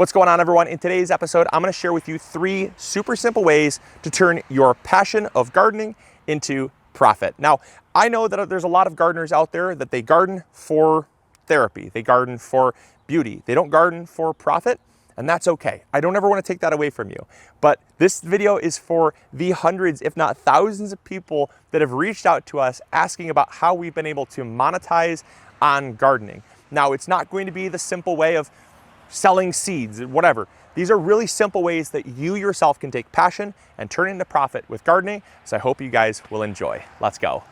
What's going on, everyone? In today's episode, I'm going to share with you 3 super simple ways to turn your passion of gardening into profit. Now, I know that there's a lot of gardeners out there that they garden for therapy. They garden for beauty. They don't garden for profit, and that's okay. I don't ever want to take that away from you. But this video is for the hundreds, if not thousands of people that have reached out to us asking about how we've been able to monetize on gardening. Now, it's not going to be the simple way of selling seeds, whatever. These are really simple ways that you yourself can take passion and turn into profit with gardening. So I hope you guys will enjoy. Let's go.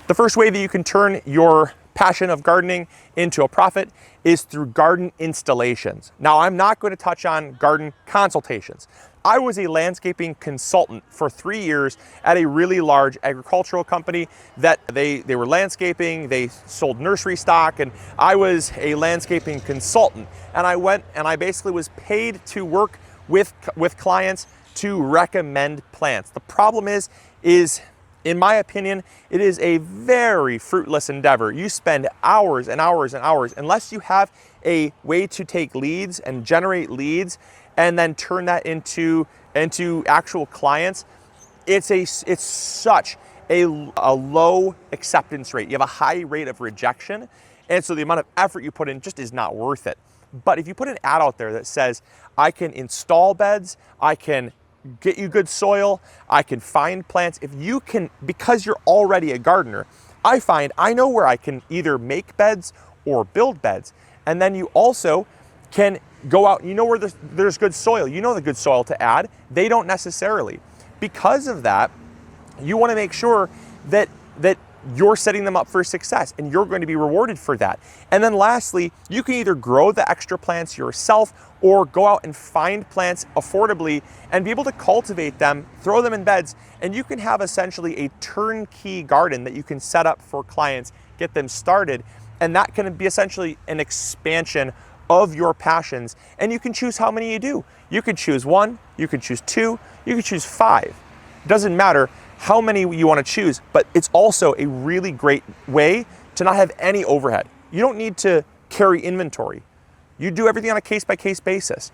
The first way that you can turn your passion of gardening into a profit is through garden installations. Now, I'm not going to touch on garden consultations. I was a landscaping consultant for 3 years at a really large agricultural company that they were landscaping, they sold nursery stock, and I was a landscaping consultant. And I went and I basically was paid to work with clients to recommend plants. The problem is in my opinion, it is a very fruitless endeavor. You spend hours and hours and hours unless you have a way to take leads and generate leads and then turn that into actual clients. It's such a low acceptance rate. You have a high rate of rejection, and so the amount of effort you put in just is not worth it. But if you put an ad out there that says, I can install beds, I can get you good soil, I can find plants. If you can, because you're already a gardener, I know where I can either make beds or build beds. And then you also can go out, you know where there's good soil. You know the good soil to add. They don't necessarily. Because of that, you want to make sure that you're setting them up for success and you're going to be rewarded for that. And then lastly, you can either grow the extra plants yourself or go out and find plants affordably and be able to cultivate them, throw them in beds, and you can have essentially a turnkey garden that you can set up for clients, get them started, and that can be essentially an expansion of your passions. And you can choose how many you do. You could choose 1, you could choose 2, you could choose 5. It doesn't matter how many you want to choose, but it's also a really great way to not have any overhead. You don't need to carry inventory. You do everything on a case-by-case basis.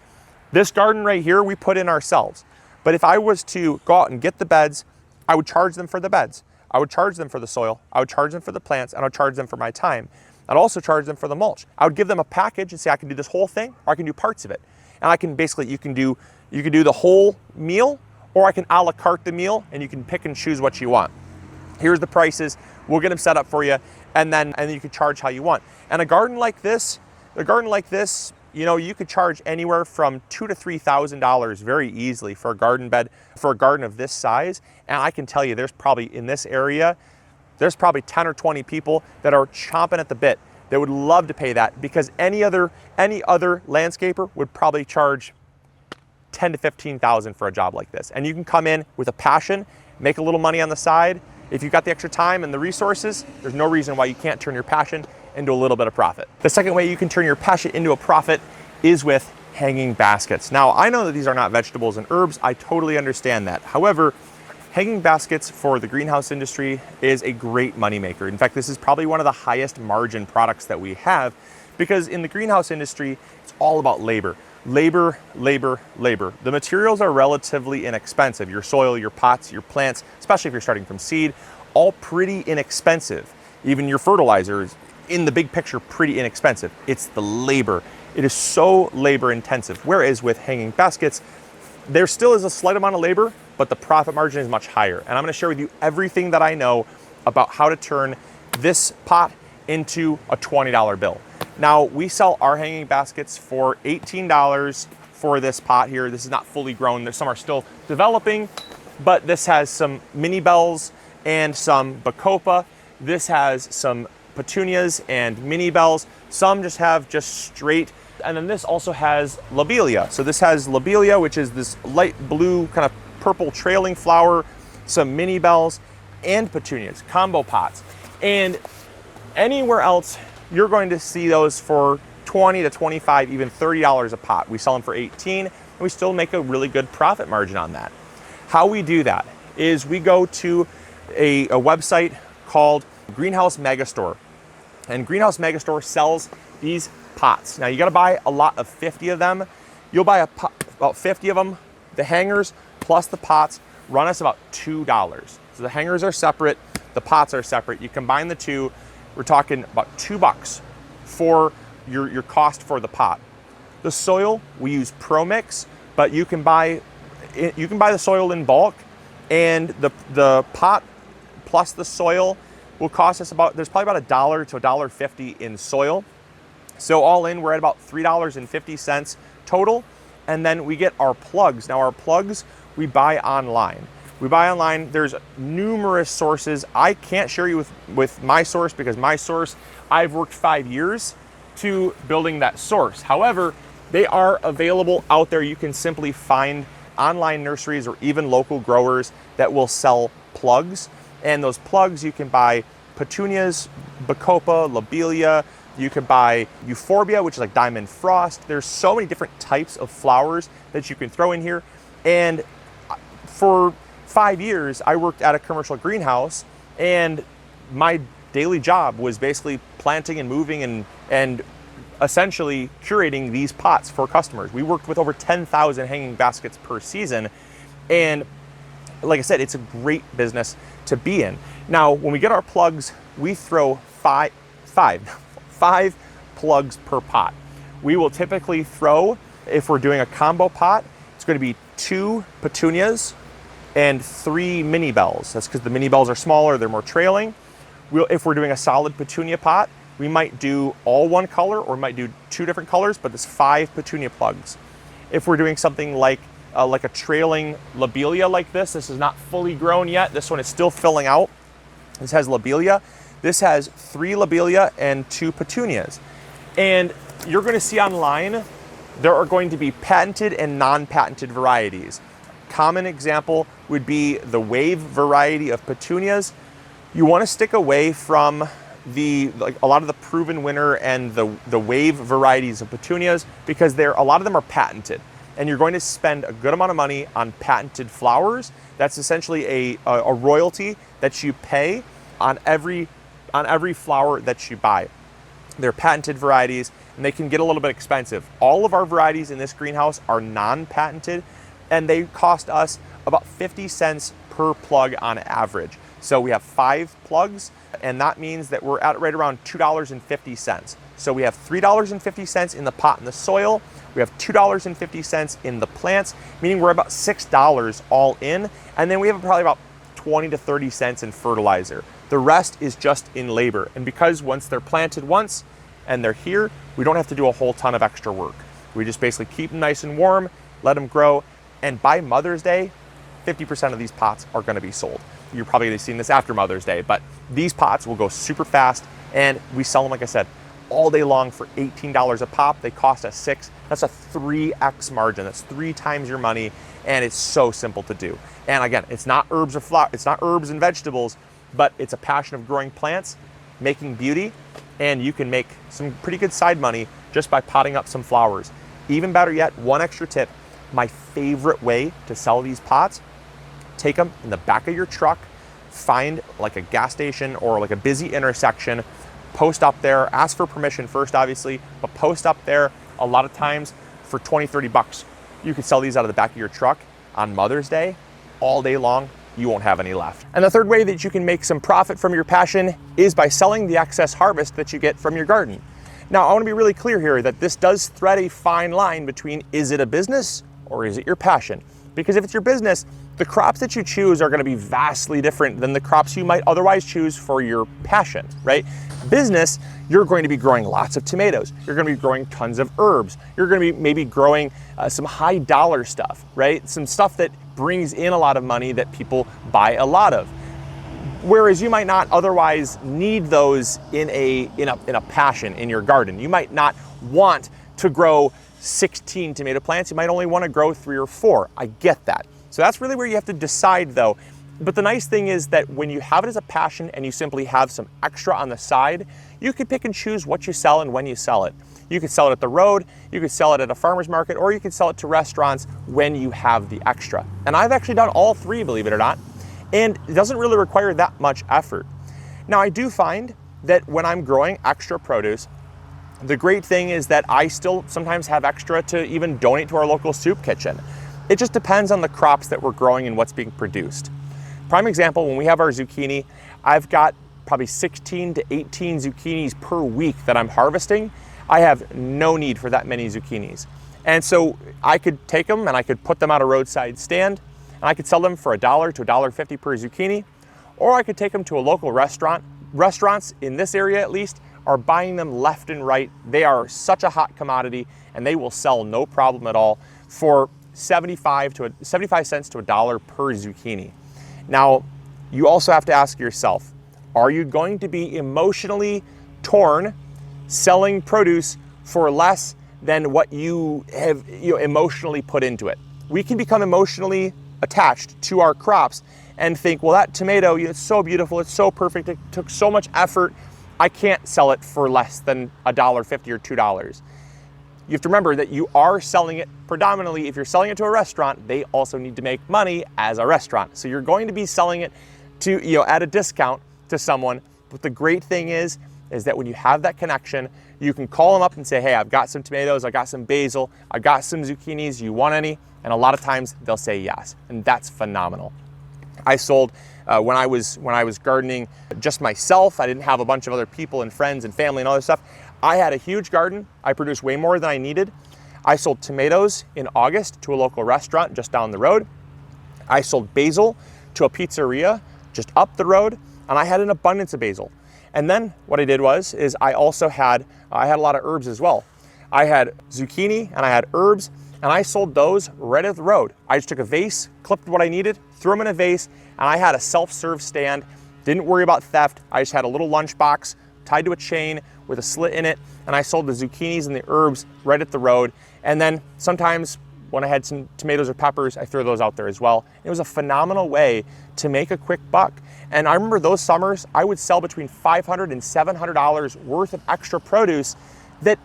This garden right here, we put in ourselves. But if I was to go out and get the beds, I would charge them for the beds. I would charge them for the soil. I would charge them for the plants, and I would charge them for my time. I'd also charge them for the mulch. I would give them a package and say, I can do this whole thing, or I can do parts of it. And I can basically, you can do the whole meal, or I can a la carte the meal, and you can pick and choose what you want. Here's the prices. We'll get them set up for you, and then you can charge how you want. And a garden like this, you know, you could charge anywhere from $2,000 to $3,000 very easily for a garden bed, for a garden of this size. And I can tell you, there's probably in this area, there's probably 10 or 20 people that are chomping at the bit that would love to pay that, because any other landscaper would probably charge $10,000 to $15,000 for a job like this. And you can come in with a passion, make a little money on the side. If you've got the extra time and the resources, there's no reason why you can't turn your passion into a little bit of profit. The second way you can turn your passion into a profit is with hanging baskets. Now, I know that these are not vegetables and herbs. I totally understand that. However, hanging baskets for the greenhouse industry is a great moneymaker. In fact, this is probably one of the highest margin products that we have, because in the greenhouse industry, it's all about labor. Labor, labor, labor. The materials are relatively inexpensive. Your soil, your pots, your plants, especially if you're starting from seed, all pretty inexpensive. Even your fertilizer is, in the big picture, pretty inexpensive. It's the labor. It is so labor intensive. Whereas with hanging baskets, there still is a slight amount of labor, but the profit margin is much higher. And I'm going to share with you everything that I know about how to turn this pot into a $20 bill. Now, we sell our hanging baskets for $18 for this pot here. This is not fully grown. Some are still developing, but this has some mini bells and some bacopa. This has some petunias and mini bells. Some just have straight, and then this also has lobelia. So this has lobelia, which is this light blue kind of purple trailing flower, some mini bells, and petunias, combo pots. And anywhere else, you're going to see those for $20 to $25, even $30 a pot. We sell them for $18, and we still make a really good profit margin on that. How we do that is we go to a website called Greenhouse Megastore. And Greenhouse Megastore sells these pots. Now you gotta buy a lot of 50 of them. You'll buy about 50 of them. The hangers plus the pots run us about $2. So the hangers are separate, the pots are separate. You combine the two, we're talking about $2 for your cost for the pot. The soil, we use Pro Mix, but you can buy the soil in bulk, and the pot plus the soil will cost us there's probably about $1 to $1.50 in soil. So all in, we're at about $3.50 total. And then we get our plugs. Now our plugs, we buy online. There's numerous sources. I can't share you with my source, because my source, I've worked 5 years to building that source. However, they are available out there. You can simply find online nurseries or even local growers that will sell plugs. And those plugs, you can buy petunias, bacopa, lobelia. You can buy euphorbia, which is like diamond frost. There's so many different types of flowers that you can throw in here. And for 5 years, I worked at a commercial greenhouse, and my daily job was basically planting and moving and essentially curating these pots for customers. We worked with over 10,000 hanging baskets per season. And like I said, it's a great business to be in. Now, when we get our plugs, we throw five plugs per pot. We will typically throw, if we're doing a combo pot, it's going to be 2 petunias and 3 mini bells. That's because the mini bells are smaller, they're more trailing. If we're doing a solid petunia pot, we might do all one color, or we might do 2 different colors, but it's 5 petunia plugs. If we're doing something like a trailing lobelia like this is not fully grown yet. This one is still filling out. This has lobelia. This has 3 lobelia and 2 petunias. And you're going to see online, there are going to be patented and non-patented varieties. Common example would be the wave variety of petunias. You want to stick away from a lot of the proven winner and the wave varieties of petunias, because a lot of them are patented. And you're going to spend a good amount of money on patented flowers. That's essentially a royalty that you pay on every flower that you buy. They're patented varieties, and they can get a little bit expensive. All of our varieties in this greenhouse are non-patented, and they cost us about 50 cents per plug on average. So we have 5 plugs, and that means that we're at right around $2.50. So we have $3.50 in the pot and the soil. We have $2.50 in the plants, meaning we're about $6 all in. And then we have probably about 20 to 30 cents in fertilizer. The rest is just in labor. And because once they're planted once and they're here, we don't have to do a whole ton of extra work. We just basically keep them nice and warm, let them grow. And by Mother's Day, 50% of these pots are going to be sold. You're probably going to see this after Mother's Day, but these pots will go super fast, and we sell them, like I said, all day long for $18 a pop. They cost us $6. That's a 3x margin. That's 3 times your money, and it's so simple to do. And again, it's not herbs and vegetables, but it's a passion of growing plants, making beauty, and you can make some pretty good side money just by potting up some flowers. Even better yet, one extra tip, my favorite way to sell these pots: take them in the back of your truck, find like a gas station or like a busy intersection, post up there, ask for permission first, obviously, but post up there. A lot of times for 20, 30 bucks, you can sell these out of the back of your truck on Mother's Day all day long. You won't have any left. And the third way that you can make some profit from your passion is by selling the excess harvest that you get from your garden. Now, I want to be really clear here that this does thread a fine line between, is it a business or is it your passion? Because if it's your business, the crops that you choose are going to be vastly different than the crops you might otherwise choose for your passion, right? Business, you're going to be growing lots of tomatoes. You're going to be growing tons of herbs. You're going to be maybe growing some high dollar stuff, right? Some stuff that brings in a lot of money that people buy a lot of. Whereas you might not otherwise need those in a passion in your garden. You might not want to grow 16 tomato plants. You might only want to grow 3 or 4. I get that. So that's really where you have to decide though. But the nice thing is that when you have it as a passion and you simply have some extra on the side, you can pick and choose what you sell and when you sell it. You could sell it at the road, you could sell it at a farmer's market, or you could sell it to restaurants when you have the extra. And I've actually done all 3, believe it or not. And it doesn't really require that much effort. Now, I do find that when I'm growing extra produce, the great thing is that I still sometimes have extra to even donate to our local soup kitchen. It just depends on the crops that we're growing and what's being produced. Prime example, when we have our zucchini, I've got probably 16 to 18 zucchinis per week that I'm harvesting. I have no need for that many zucchinis. And so I could take them and I could put them on a roadside stand and I could sell them for $1 to $1.50 per zucchini, or I could take them to a local restaurant. Restaurants in this area at least are buying them left and right. They are such a hot commodity and they will sell no problem at all for 75 cents to $1 per zucchini. Now, you also have to ask yourself, are you going to be emotionally torn selling produce for less than what you have emotionally put into it? We can become emotionally attached to our crops and think, well, that tomato, it's so beautiful, it's so perfect, it took so much effort, I can't sell it for less than $1.50 or $2. You have to remember that you are selling it predominantly. If you're selling it to a restaurant, they also need to make money as a restaurant. So you're going to be selling it to, at a discount to someone. But the great thing is that when you have that connection, you can call them up and say, hey, I've got some tomatoes, I've got some basil, I've got some zucchinis, you want any? And a lot of times they'll say yes, and that's phenomenal. I sold, when I was gardening just myself, I didn't have a bunch of other people and friends and family and all this stuff. I had a huge garden. I produced way more than I needed. I sold tomatoes in August to a local restaurant just down the road. I sold basil to a pizzeria just up the road, and I had an abundance of basil. And then what I did is I also had, I had a lot of herbs as well. I had zucchini and I had herbs, and I sold those right at the road. I just took a vase, clipped what I needed, threw them in a vase, and I had a self-serve stand. Didn't worry about theft. I just had a little lunch box tied to a chain with a slit in it, and I sold the zucchinis and the herbs right at the road. And then sometimes when I had some tomatoes or peppers, I threw those out there as well. It was a phenomenal way to make a quick buck. And I remember those summers, I would sell between $500 and $700 worth of extra produce that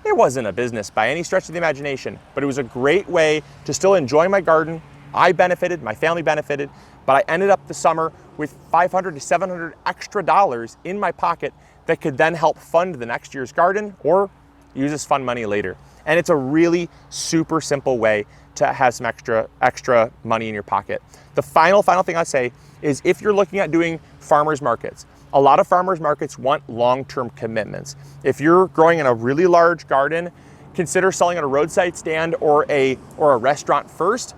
it wasn't a business by any stretch of the imagination, but it was a great way to still enjoy my garden. I benefited, my family benefited, but I ended up the summer with $500 to $700 extra dollars in my pocket that could then help fund the next year's garden or use as fund money later. And it's a really super simple way to have some extra money in your pocket. The final thing I'll say is if you're looking at doing farmers markets, a lot of farmers markets want long-term commitments. If you're growing in a really large garden, consider selling at a roadside stand or a restaurant first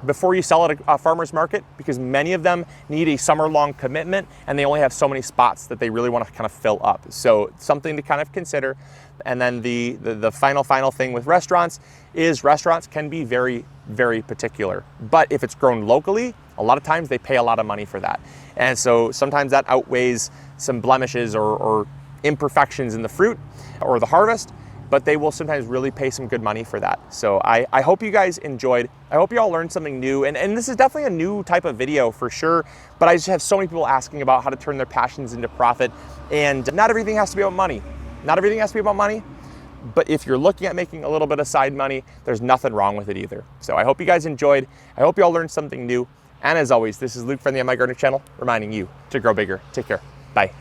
before you sell at a farmer's market, because many of them need a summer-long commitment and they only have so many spots that they really want to kind of fill up. So something to kind of consider. And then the final thing with restaurants is restaurants can be very, very particular. But if it's grown locally, a lot of times they pay a lot of money for that. And so sometimes that outweighs some blemishes or imperfections in the fruit or the harvest, but they will sometimes really pay some good money for that. So I hope you guys enjoyed. I hope you all learned something new. And this is definitely a new type of video for sure, but I just have so many people asking about how to turn their passions into profit. And not everything has to be about money. Not everything has to be about money, but if you're looking at making a little bit of side money, there's nothing wrong with it either. So I hope you guys enjoyed. I hope you all learned something new. And as always, this is Luke from the MIgardener channel, reminding you to grow bigger. Take care. Bye.